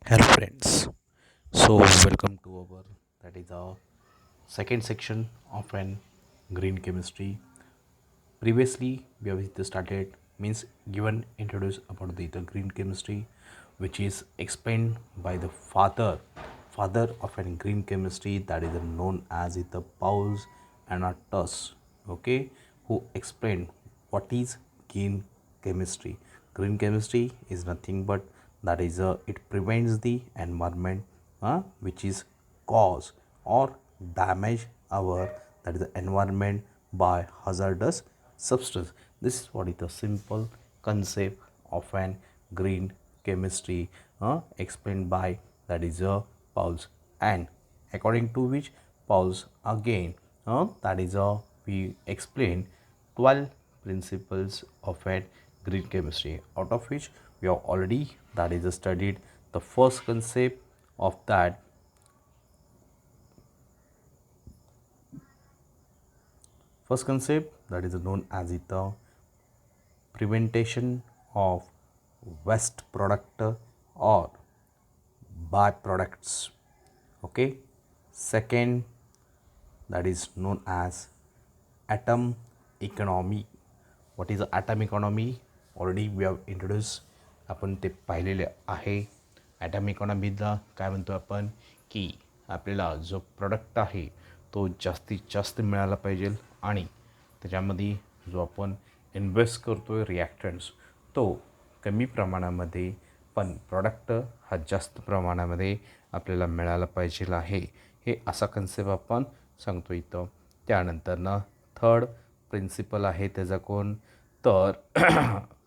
Hello friends. So welcome to our that is our second section of an green chemistry. Previously we have just started means given introduce about the green chemistry, which is explained by the father of an green chemistry, that is known as the Pauls Anatus, okay, who explained what is green chemistry. Green chemistry is nothing but that is it prevents the environment which is cause or damage our that is the environment by hazardous substance. This is what is the simple concept of an green chemistry explained by that is Pauls, and according to which Pauls again that is we explain 12 principles of an green chemistry, out of which we have already that is studied the first concept of that. First concept that is known as the prevention of waste product or byproducts. Okay. Second, that is known as atom economy. What is atom economy? Already we have introduced, आपण ते पाहिलेले आहे. Item इकॉनॉमीला काय म्हणतो आपण की आपल्याला जो प्रोडक्ट आहे तो जास्तीत जास्त मिळाला पाहिजे आणि त्याच्यामध्ये जो आपण इन्व्हेस्ट करतो आहे रिॲक्टंट्स तो कमी प्रमाणामध्ये पण प्रॉडक्ट हा जास्त प्रमाणामध्ये आपल्याला मिळाला पाहिजे आहे, हे असा कन्सेप्ट आपण सांगतो इथं. त्यानंतरनं थर्ड प्रिन्सिपल आहे त्याचा कोण तर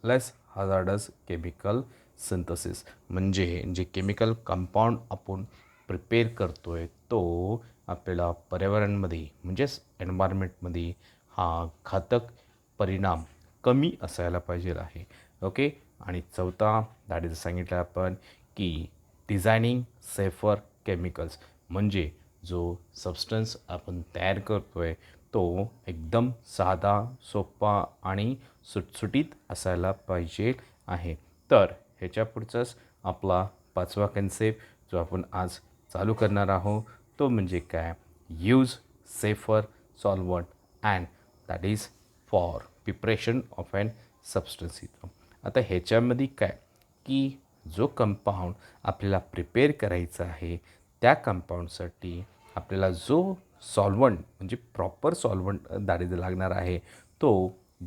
लेस हजार्डस केमिकल सिंथसिस, म्हणजे जे केमिकल कंपाऊंड आपण प्रिपेअर करतो आहे तो आपल्याला पर्यावरणामध्ये म्हणजेच एन्व्हायरमेंटमध्ये हा घातक परिणाम कमी असायला पाहिजे आहे. ओके. आणि चौथा दॅट इज सांगितलं आपण की डिझायनिंग सेफर केमिकल्स, म्हणजे जो सबस्टन्स आपण तयार करतो आहे तो एकदम साधा सोपा आणि सुटसुटीत असायला पाहिजे आहे. तर ह्याच्या पुढचाच आपला पाचवा कन्सेप्ट जो आपण आज चालू करणार आहोत तो म्हणजे काय, use safer solvent and that is for preparation of an substance. आता ह्याच्यामध्ये काय की जो कंपाऊंड आपल्याला प्रिपेअर करायचा आहे त्या कंपाऊंडसाठी आपल्याला जो सॉल्वंट म्हणजे प्रॉपर सॉल्वंट दारिद्र्य लागणार आहे तो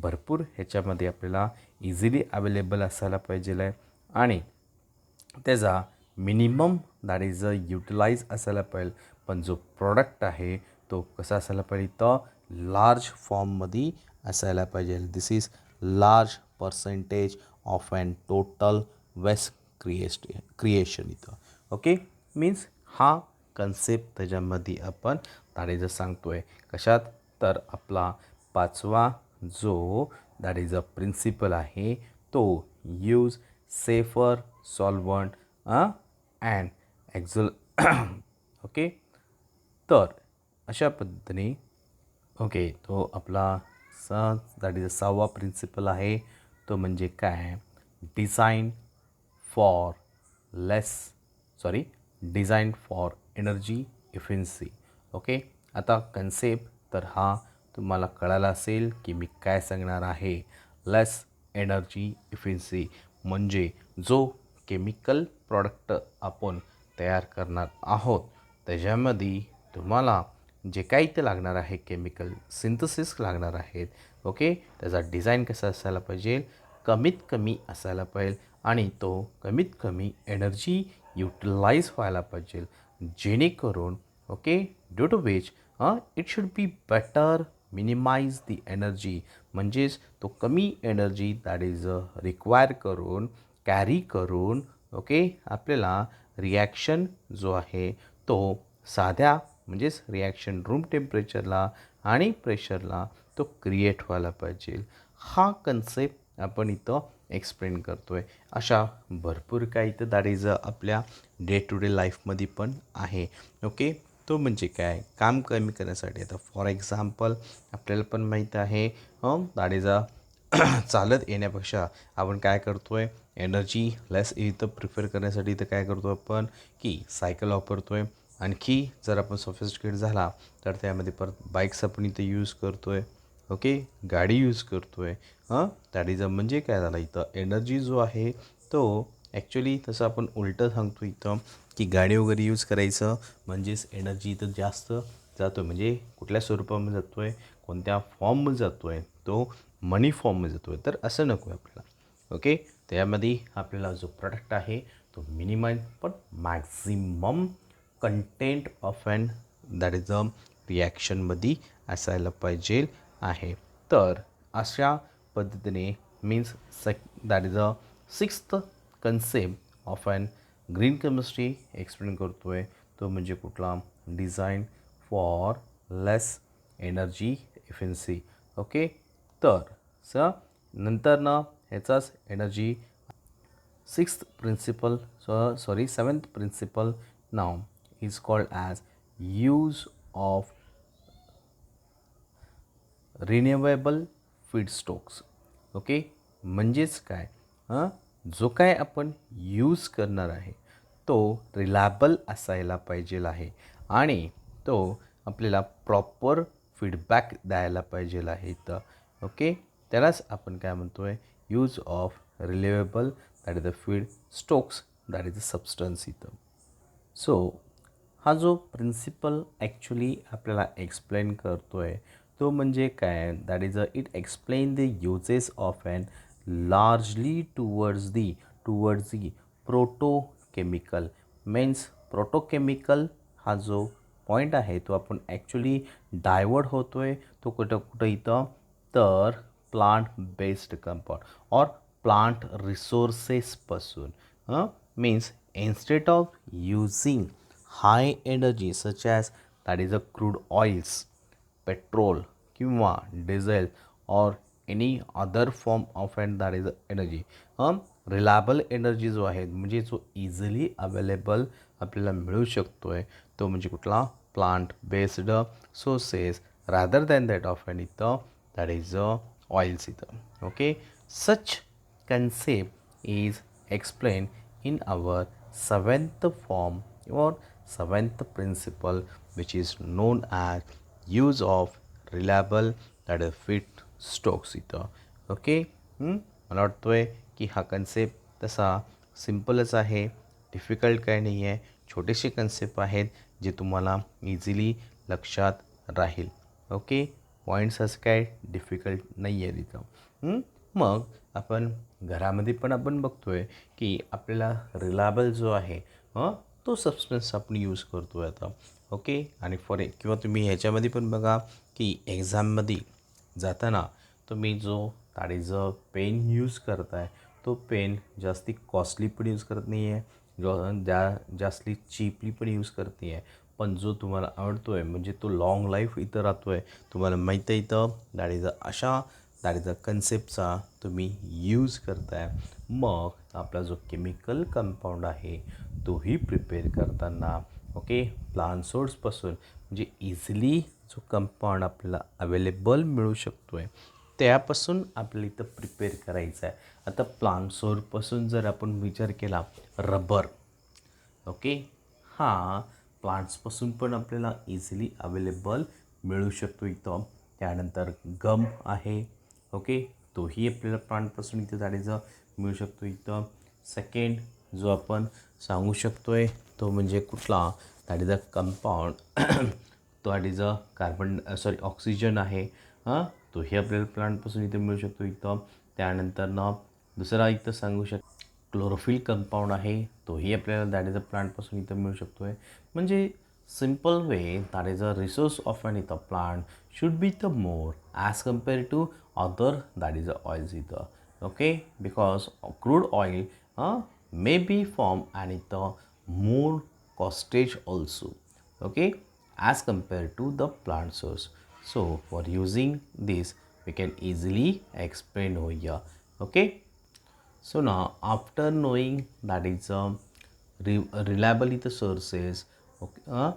भरपूर ह्याच्यामध्ये आपल्याला इझिली अवेलेबल असायला पाहिजे आहे आणि त्याचा मिनिमम दॅट इज युटिलाइज असायला पाहिजे. पण जो प्रॉडक्ट आहे तो कसा असायला पाहिजे तर लार्ज फॉर्ममध्ये असायला पाहिजे. This is large percentage of and total waste creation इथं. ओके. मीन्स हा कन्सेप्ट त्याच्यामध्ये आपण दारिद्र्य सांगतो आहे कशात तर आपला पाचवा जो दॅट इज अ प्रिन्सिपल आहे तो use safer solvent and auxiliaries. Okay. तर अशा पद्धतीने ओके तो आपला दॅट इज अ सहावा प्रिन्सिपल आहे तो म्हणजे काय, design for design for energy efficiency. Okay. आता कन्सेप्ट तर हा तुम्हाला कळाला असेल की मी काय सांगणार आहे. लेस एनर्जी इफिन्सी म्हणजे जो केमिकल प्रॉडक्ट आपण तयार करणार आहोत त्याच्यामध्ये तुम्हाला जे काही ते लागणार आहे केमिकल सिंथसिस लागणार आहेत. ओके. त्याचा डिझाईन कसा असायला पाहिजे, कमीत कमी असायला पाहिजे आणि तो कमीत कमी एनर्जी युटिलाइज व्हायला पाहिजे जेणेकरून okay due to which it should be better minimize the energy, म्हणजेच तो कमी एनर्जी दॅट इज रिक्वायर करून कॅरी करून ओके आपल्याला रिॲक्शन जो आहे तो साध्या म्हणजेच रिॲक्शन रूम टेम्परेचरला आणि प्रेशरला तो क्रिएट व्हायला पाहिजे. हा कन्सेप्ट आपण इथं एक्सप्लेन करतो आहे. अशा भरपूर काही इथं दॅट इज आपल्या डे टू डे लाईफमध्ये पण आहे. ओके. तो म्हणजे काय, काम कमी करण्यासाठी आता फॉर एक्झाम्पल आपल्याला पण माहीत आहे दॅट इज चालत येण्यापेक्षा आपण काय करतो आहे, एनर्जी लेस इथं प्रिफर करण्यासाठी इथं काय करतो आपण की सायकल वापरतो आहे. आणखी जर आपण सोफिस्टिकेट झाला तर त्यामध्ये परत बाईक्स आपण इथं यूज करतो आहे. ओके, गाडी यूज करतो आहे. दॅट इज म्हणजे काय झालं इथं एनर्जी जो आहे तो ॲक्च्युली तसं आपण उलटं सांगतो इथं की गाडी वगैरे यूज करायचं म्हणजेच एनर्जी इथं जास्त जातो आहे. म्हणजे कुठल्या स्वरूपामध्ये जातो आहे, कोणत्या फॉर्ममध्ये जातो आहे, तो मनी फॉर्ममध्ये जातो आहे. तर असं नको आहे आपल्याला. ओके, त्यामध्ये आपल्याला जो प्रोडक्ट आहे तो मिनिमम पण maximum content of and that is a रिॲक्शनमध्ये असायला पाहिजे आहे. तर अशा पद्धतीने means that is a sixth concept of and green chemistry explain करतो आहे. तो म्हणजे कुठला, design for less energy efficiency. Okay, तर नंतर ना ह्याचाच energy sixth principle seventh principle नाव is called as use of renewable feedstocks. Okay, म्हणजेच काय, जो काय आपण यूज करणार आहे तो रिलायबल असायला पाहिजे आहे आणि तो आपल्याला प्रॉपर फीडबॅक द्यायला पाहिजे आहे इथं. ओके, त्यालाच आपण काय म्हणतो आहे, use of renewable that is the feed stocks that is the substance इथं. सो हा जो प्रिन्सिपल ॲक्च्युली आपल्याला एक्सप्लेन करतो आहे तो म्हणजे काय, that is it explain the uses of and largely towards the petrochemical. Means petrochemical हा जो पॉईंट आहे तो आपण ॲक्च्युली डायवर्ट होतो आहे तो कुठं इथं, तर प्लांट बेस्ड कंपाऊंड और प्लांट रिसोर्सेसपासून. Means instead of using high energy such as that is a crude oils, petrol किंवा diesel or any other form of and that is energy, reliable energy जो आहे म्हणजे जो इझिली अवेलेबल आपल्याला मिळू शकतो आहे तो म्हणजे कुठला, plant based sources rather than that of and इथं दॅट इज ऑइल्स इथं. Okay, such concept is explained in our seventh form or seventh principle which is known as use of reliable that is fit stocks इथं. Okay, मला वाटतो आहे की हा concept तसा सिम्पलच आहे, डिफिकल्ट काही नाही आहे. छोटेसे कन्सेप्ट आहेत जे तुम्हाला इझिली लक्षात राहील. ओके, पॉईंट्स असं काय डिफिकल्ट नाही आहे तिथं. मग आपण घरामध्ये पण आपण बघतो आहे की आपल्याला रिलायबल जो आहे तो सबस्टन्स आपण यूज करतो आहे आता. ओके, आणि किंवा तुम्ही ह्याच्यामध्ये पण बघा की एक्झाममध्ये जाताना तुम्ही जो ताडीचं पेन यूज करताय तो पेन जास्ती कॉस्टली पण यूज करत नाही आहे, जास्ती चीपली पण यूज करत नाही आहे, पण जो तुम्हाला आवडतो आहे म्हणजे तो लाँग लाईफ इथं राहतो आहे. तुम्हाला माहीत आहे इथं दॅट इज अ कन्सेप्टचा तुम्ही यूज करताय. मग आपला जो केमिकल कंपाऊंड आहे तोही प्रिपेअर करताना ओके प्लांट सोर्सपासून म्हणजे इझिली जो कंपाऊंड आपल्याला अवेलेबल मिळू शकतो आहे त्यापासून आपल्याला इथं प्रिपेअर करायचं आहे. आता प्लांट सोर्सपासून जर आपण विचार केला, रबर. ओके, हा प्लांट्सपासून पण आपल्याला इझिली अवेलेबल मिळू शकतो इथं. त्यानंतर गम आहे. ओके, तोही आपल्याला प्लांटपासून इथं झाडाचा मिळू शकतो इथं. सेकंड जो आपण सांगू शकतो आहे तो म्हणजे कुठला, that is a compound that is a oxygen आहे. तोही आपल्याला प्लांटपासून इथं मिळू शकतो इथं. त्यानंतर दुसरा इथं सांगू क्लोरोफिल कंपाऊंड आहे तोही आपल्याला दॅट इज अ प्लांटपासून इथं मिळू शकतो आहे. म्हणजे simple way that is a resource of an इथं plant should be the more as compared to other that is the oils either. Okay, because crude oil may be formed and it more costage also. Okay, as compared to the plant source. So for using this we can easily explain over here. Okay, so now after knowing that is reliable the sources, okay,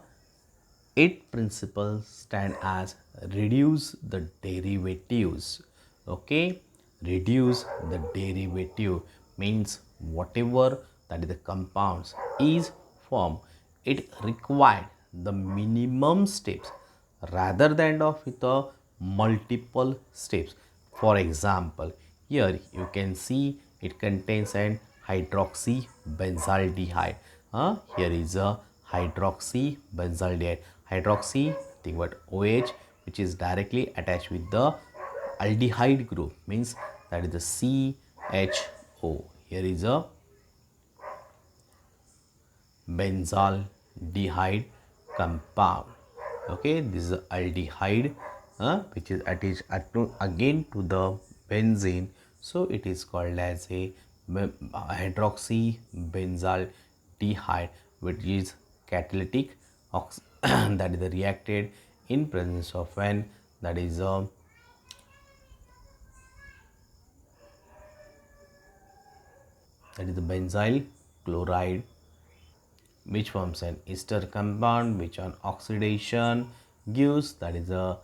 8 principles stand as reduce the derivatives. Okay, reduce the derivative means whatever that is the compounds is formed, it required the minimum steps rather than of with a multiple steps. For example, here you can see it contains an hydroxybenzaldehyde. Here is a hydroxybenzaldehyde. Hydroxy, think about OH, which is directly attached with the aldehyde group, means that is the CHO. Here is a benzaldehyde compound. Okay, this is aldehyde, which is attached again to the benzene, so it is called as a hydroxybenzaldehyde, which is catalytic that is reacted in presence of an that is a the benzyl chloride, which forms an ester compound which on oxidation gives that is a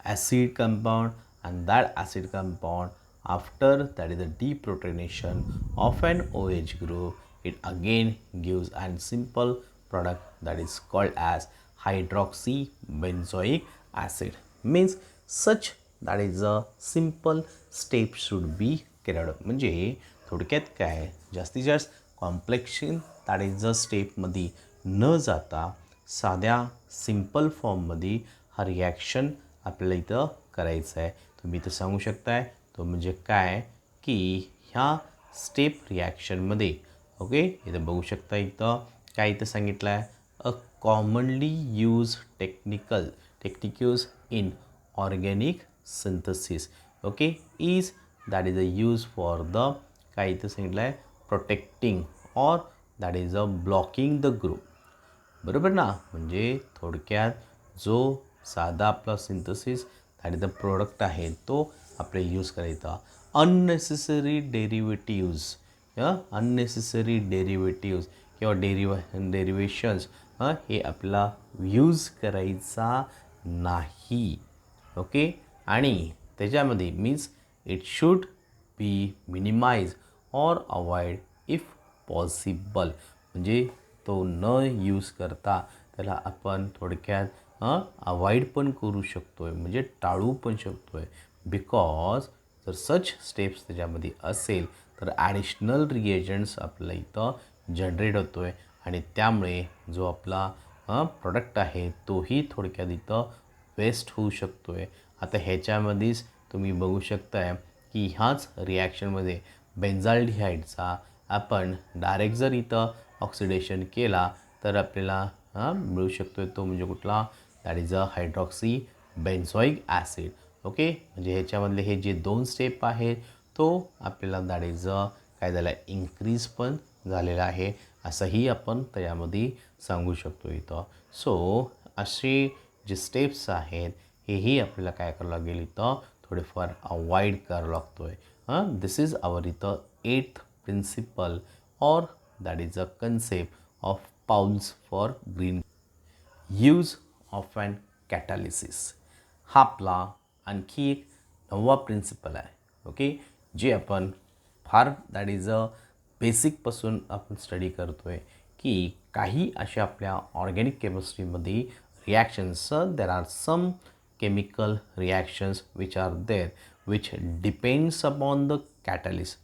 acid compound, and that acid compound after that is a deprotonation of an OH group, it again gives a simple product that is called as hydroxybenzoic acid. Means such that is a simple step should be carried out. म्हणजे थोडक्यात काय जास्तीत जास्त complexion that is the स्टेपमध्ये न जाता साध्या simple फॉर्ममध्ये हा रिॲक्शन आपल्याला इथं करायचं आहे. तुम्ही इथं सांगू शकताय तो म्हणजे काय की ह्या स्टेप रिॲक्शनमध्ये ओके इथं बघू शकता इथं काय इथं सांगितलं आहे a commonly use techniques in organic synthesis okay is that is a use for the काय इथं सांगितलं आहे protecting or that is a blocking the group. बरोबर ना. म्हणजे थोडक्यात जो साधा आपला सिंथेसिस आणि द प्रोडक्ट आहे तो आपले यूज करायचा. अननेसेसरी डेरिव्हेटिव्ज किंवा डेरिवेशन्स हे आपला यूज करायचा नाही. ओके आणि त्याच्यामध्ये means it should be minimize or avoid if possible. म्हणजे तो न यूज करता त्याला आपण थोडक्यात अवॉइड पण करू शकतो आहे म्हणजे टाळू पण शकतो आहे. बिकॉज जर सच स्टेप्स त्याच्यामध्ये असेल तर ॲडिशनल रिएजंट्स आपल्याला इथं जनरेट होतो आहे आणि त्यामुळे जो आपला प्रोडक्ट आहे तोही थोडक्यात इथं वेस्ट होऊ शकतो आहे. आता ह्याच्यामध्येच तुम्ही बघू शकताय की ह्याच रिॲक्शनमध्ये बेन्झाल्डिहाइडचा आपण डायरेक्ट जर इथं ऑक्सिडेशन केला तर आपल्याला मिळू शकतो आहे तो म्हणजे कुठला that is a hydroxy benzoic acid. Okay म्हणजे ह्याच्यामधले हे जे दोन स्टेप आहेत तो आपल्याला दॅट इज अ काय झालं आहे इन्क्रीज पण झालेला आहे असंही आपण त्यामध्ये सांगू शकतो इथं. सो असे जे स्टेप्स आहेत हेही आपल्याला काय करावं लागेल इथं थोडेफार अवॉइड करावं लागतो आहे. दिस इज आवर इथं 8th principle or that is a concept of Pauls for green use of an catalysis. हा आपला आणखी एक 9वा प्रिन्सिपल आहे. ओके जे आपण फार दॅट इज अ बेसिकपासून आपण स्टडी करतो आहे की काही अशा आपल्या ऑर्गॅनिक केमिस्ट्रीमध्ये reactions there are some chemical reactions which are there which depends upon the catalyst.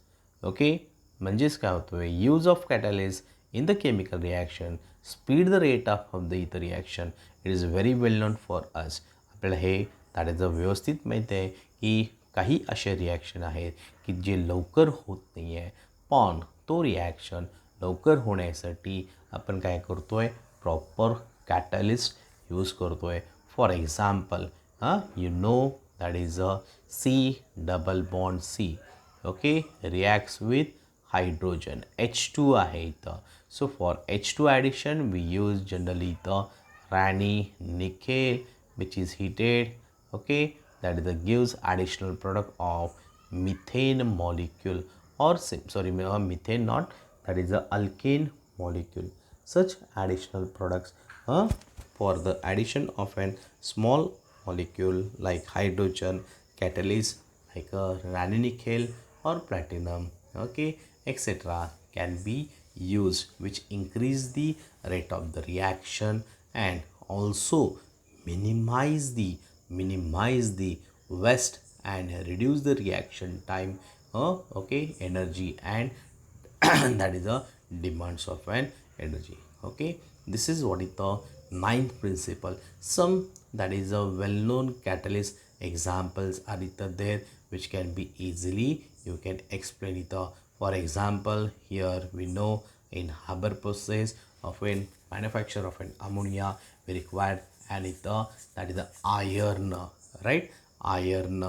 okay म्हणजेच काय होतो आहे use of catalyst in the chemical reaction speed the rate of the इथं reaction it is very well known for us. आपल्याला हे that is अ व्यवस्थित माहीत आहे की काही असे रिॲक्शन आहेत की जे लवकर होत नाही आहे पण तो रिॲक्शन लवकर होण्यासाठी आपण काय करतो आहे प्रॉपर कॅटलिस्ट यूज करतो आहे. For example you know that is a C double bond C okay reacts with hydrogen H2 आहे इथं. So for H2 addition we use generally the Raney nickel which is heated okay that is the gives additional product of methane molecule or sorry methane not that is the alkane molecule. Such additional products for the addition of an small molecule like hydrogen catalyst like Rani nickel or platinum, okay, etc. can be used, which increase the rate of the reaction and also minimize the waste and reduce the reaction time, okay, energy and that is the demands of an energy. Okay, this is what is the ninth principle. Some that is a well-known catalyst examples are it there which can be easily you can explain it. For example, here we know in Haber process of an manufacture of an ammonia we required and it that is the iron, right? Iron,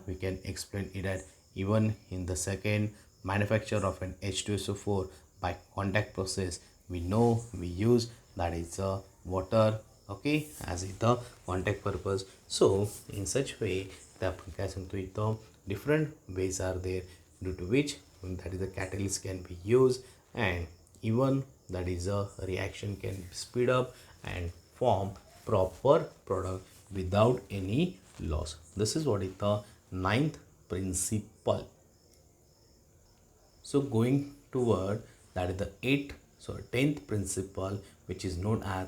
we can explain it at even in the second manufacture of an H2SO4 by contact process we know we use that is water, okay, as it the contact purpose. So in such way the आपण काय सांगतो इथं different ways are there due to which that is the catalyst can be used and even that is a reaction can speed up and form proper product without any loss. This is what is the ninth principle. So going toward that is the tenth principle, which is known as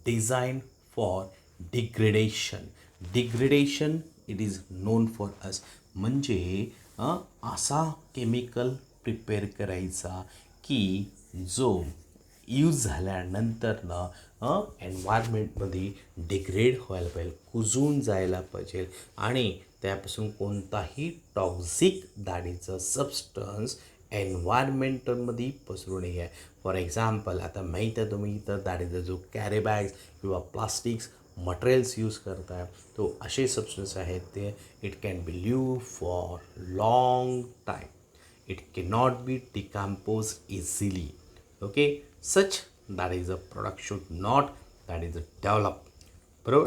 design for degradation. Degradation it is known for us म्हणजे असा chemical prepare करायचा की जो use झाल्यानंतरनं एन्व्हायरमेंटमध्ये degrade व्हायला पाहिजे, कुजून जायला पाहिजे आणि त्यापासून कोणताही टॉक्झिक दाढीचं सबस्टन्स एन्व्हायरमेंटमध्ये पसरू नये आहे. फॉर एक्झाम्पल आता माहीत आहे तुम्ही तर दाढीचा जो कॅरी बॅग्स किंवा प्लास्टिक्स मटेरियल्स यूज करताय तो असे सबस्टन्स आहेत ते it can be live for long time. It cannot be decomposed easily. Okay, such that is a product should not that is a develop. Bro.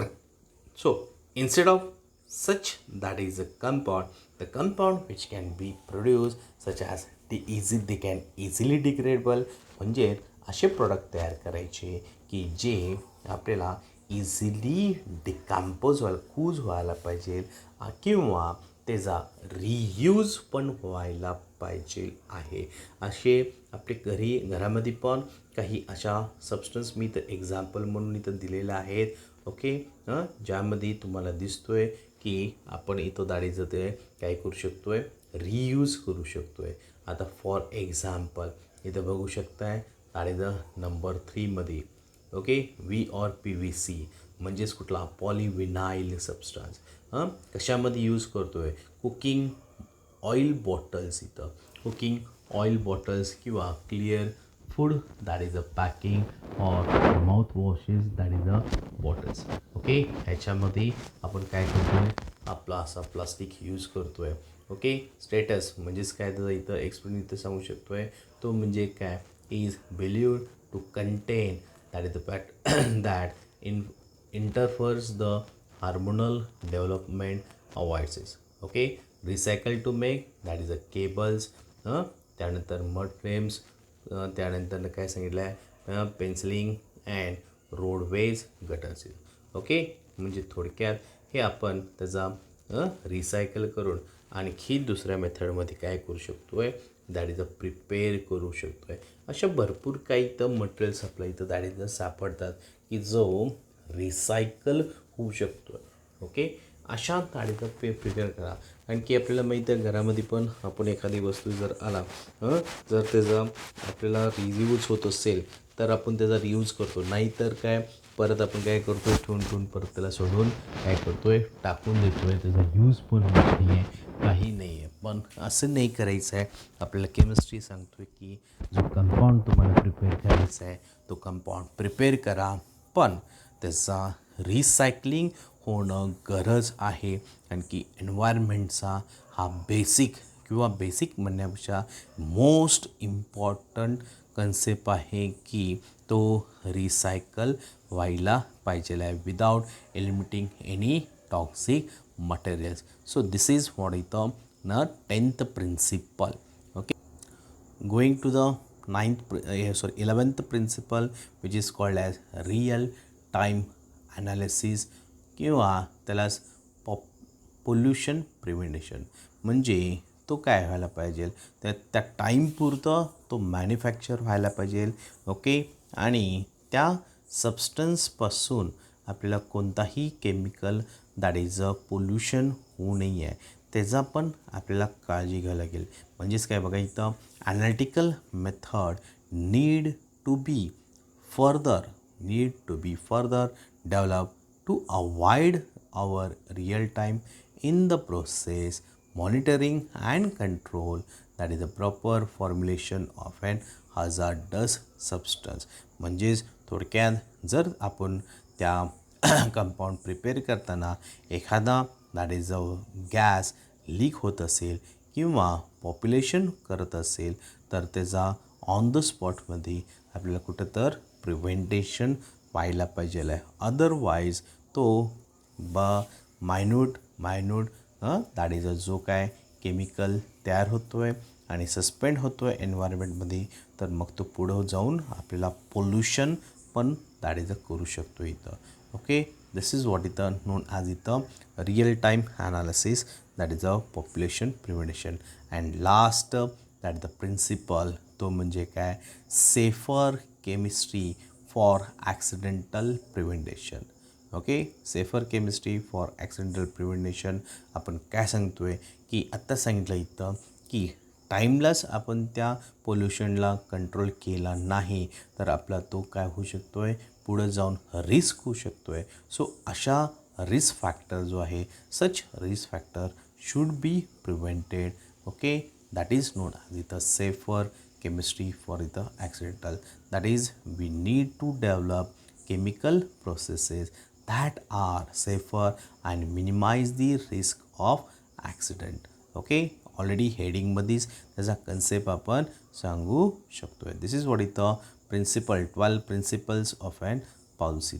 So instead of such that is a compound, the compound which can be produced such as they can easily degradable म्हणजे असे product तयार करायचे की जे आपल्याला easily decompose व्हायला कूज व्हायला पाहिजे किंवा त्याचा रियूज पण व्हायला पाहिजे आहे. असे आपले घरामध्ये पण काही अशा सबस्टन्स मी तर एक्झाम्पल म्हणून इथं दिलेलं आहेत. ओके, ज्यामध्ये तुम्हाला दिसतोय की आपण इथं दाढीचं ते काय करू शकतो आहे, रियूज करू शकतो आहे. आता फॉर एक्झाम्पल इथं बघू शकताय दाढीचं नंबर 3मध्ये ओके PVC म्हणजेच कुठला पॉलिविनाइल सबस्टन्स कशामध्ये यूज करतो आहे, कुकिंग ऑइल बॉटल्स. इथं कुकिंग ऑइल बॉटल्स किंवा clear food that is a packing or mouth washes that is a bottles. Okay, ह्याच्यामध्ये आपण काय करतो आहे, आपला असा प्लास्टिक यूज करतो आहे. ओके, स्टेटस म्हणजेच काय त्याचा इथं एक्सप्लेन इथं सांगू शकतो आहे तो म्हणजे काय is believed to contain that is the fact that interferes the hormonal development avoids it. Okay, recycle to make that is the cables, त्यानंतर मड फ्रेम्स, त्यानंतर काय सांगितलं आहे पेन्सिलिंग अँड रोडवेज गटर्स. ओके, म्हणजे थोडक्यात हे आपण त्याचा रिसायकल करून आणखी दुसऱ्या मेथडमध्ये काय करू शकतो आहे दॅट इज अ प्रिपेअर करू शकतो आहे. अशा भरपूर काही तर मटेरियल्स आपल्या इथं दॅट इज सापडतात की जो रिसायकल होऊ शकतो आहे. ओके, अशा दाढीचा प्रिपेअर करा. आणखी आपल्याला माहीत आहे घरामध्ये पण आपण एखादी वस्तू जर आला जर त्याचा आपल्याला रियूज होत असेल तर आपण त्याचा रियूज करतो, नाहीतर काय परत आपण काय करतो आहे ठेवून परत त्याला सोडून काय करतो आहे टाकून देतो आहे, त्याचा यूज पण होत नाही आहे, काही नाही आहे. पण असं नाही करायचं आहे. आपल्याला केमिस्ट्री सांगतो आहे की जो कंपाऊंड तुम्हाला प्रिपेअर करायचा आहे तो कंपाऊंड प्रिपेअर करा, पण त्याचा रिसायकलिंग होणं गरज आहे. आणखी एन्व्हायरमेंटचा हा बेसिक म्हणण्यापेक्षा मोस्ट इम्पॉर्टंट कन्सेप्ट आहे की तो रिसायकल व्हायला पाहिजे आहे without eliminating any toxic materials. So this is what is the 10th principle. Okay, going to the 11th principle, which is called as real time analysis किंवा त्याला pollution प्रिव्हेंटेशन म्हणजे तो काय व्हायला पाहिजे तर त्या टाईमपुरतं तो मॅन्युफॅक्चर व्हायला पाहिजे. ओके. आणि त्या सबस्टन्सपासून आपल्याला कोणताही chemical that is a pollution होऊ नये आहे त्याचा पण आपल्याला काळजी घ्यावी लागेल. म्हणजेच काय बघा इथं analytical method need to be further developed to avoid our real time in the process monitoring and control, that is the proper formulation of an hazardous substance. म्हणजेच थोडक्यात जर आपण त्या कंपाऊंड प्रिपेअर करताना एखादा that is a gas leak होत असेल किंवा पॉप्युलेशन करत असेल तर त्याचा ऑन द स्पॉटमध्ये आपल्याला कुठं तर प्रिव्हेंटेशन व्हायला पाहिजे आहे. अदरवाईज तो मायन्यूट दॅट इज अ जो काय केमिकल तयार होतो आहे आणि सस्पेंड होतो आहे एन्व्हायरमेंटमध्ये तर मग तो पुढं जाऊन आपल्याला पोल्युशन पण दॅट इज अ करू शकतो इथं. ओके. दिस इज वॉट इथं नोन ॲज इथं real time analysis that is a population preventation. And last that the principle तो म्हणजे काय safer chemistry for accidental preventation. Okay. Safer chemistry for accidental preventation आपण काय सांगतो आहे की आत्ता सांगितलं इथं की टाईमलाच आपण त्या पोल्युशनला कंट्रोल केला नाही तर आपला तो काय होऊ शकतो आहे पुढं जाऊन रिस्क होऊ शकतो आहे. सो अशा रिस्क फॅक्टर जो आहे सच risk factor should be prevented. Okay. That is non as इथं safer chemistry for the accidental, that is we need to develop chemical processes that are safer and minimize the risk of accident. Okay. Already हेडिंगमध्येच त्याचा concept आपण सांगू शकतो आहे. This is what इथं principle 12 principles of an policy.